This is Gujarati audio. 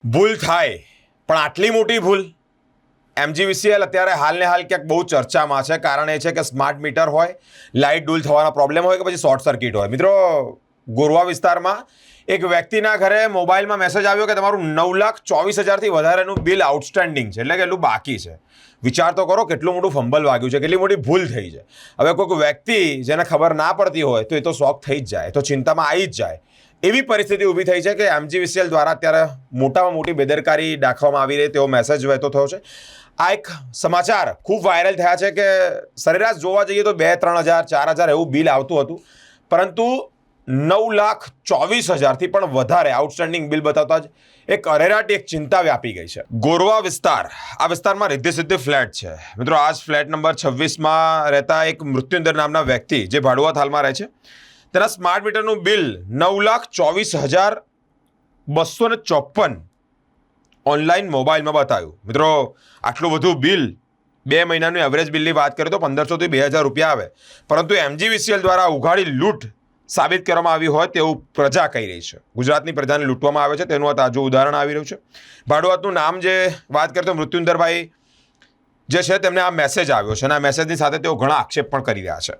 ભૂલ થાય પણ આટલી મોટી ભૂલ. એમજીવીસીએલ અત્યારે હાલને હાલ ક્યાંક બહુ ચર્ચામાં છે. કારણ એ છે કે સ્માર્ટ મીટર હોય, લાઇટ ડૂલ થવાના પ્રોબ્લેમ હોય કે પછી શોર્ટ સર્કિટ હોય. મિત્રો, ગોરવા વિસ્તારમાં એક વ્યક્તિના ઘરે મોબાઈલમાં મેસેજ આવ્યો કે તમારું 9,24,000થી વધારેનું બિલ આઉટસ્ટેન્ડિંગ છે, એટલે કે એટલું બાકી છે. વિચાર તો કરો કેટલું મોટું ફંબલ વાગ્યું છે, કેટલી મોટી ભૂલ થઈ છે. હવે કોઈક વ્યક્તિ જેને ખબર ના પડતી હોય તો એ તો શોક થઈ જ જાય, તો ચિંતામાં આવી જ જાય. એવી પરિસ્થિતિ ઊભી થઈ છે કે એમજીવીસીએલ દ્વારા અત્યારે મોટામાં મોટી બેદરકારી દાખવવામાં આવી રહી તેવો મેસેજ વહેતો થયો છે. આ એક સમાચાર ખૂબ વાયરલ થયા છે કે સરેરાશ જોવા જઈએ તો 2-3 હજાર 4 હજાર એવું બિલ આવતું હતું, પરંતુ 9,24,000થી પણ વધારે આઉટસ્ટેન્ડિંગ બિલ બતાવતા જ એક અરેરાટી, એક ચિંતા વ્યાપી ગઈ છે. ગોરવા વિસ્તાર, આ વિસ્તારમાં રિદ્ધિ સિદ્ધિ ફ્લેટ છે. મિત્રો, આ જ ફ્લેટ નંબર 26માં રહેતા એક મૃત્યુંદર નામના વ્યક્તિ જે ભાડુઆત હાલમાં રહે છે, તેના સ્માર્ટ મીટરનું બિલ 9,24,254 ઓનલાઈન મોબાઈલમાં બતાવ્યું. મિત્રો, આટલું બધું બિલ 2 મહિનાનું એવરેજ બિલની વાત કરીએ તો 1,500થી 2,000 રૂપિયા આવે, પરંતુ એમજીવીસીએલ દ્વારા ઉઘાડી લૂંટ સાબિત કરવામાં આવી હોય તેવું પ્રજા કહી રહી છે. ગુજરાતની પ્રજાને લૂંટવામાં આવે છે તેનું આ તાજું ઉદાહરણ આવી રહ્યું છે. ભાડુઆતનું નામ જે વાત કરીએ તો મૃત્યુંદરભાઈ જે છે તેમને આ મેસેજ આવ્યો છે અને આ મેસેજની સાથે તેઓ ઘણા આક્ષેપ પણ કરી રહ્યા છે.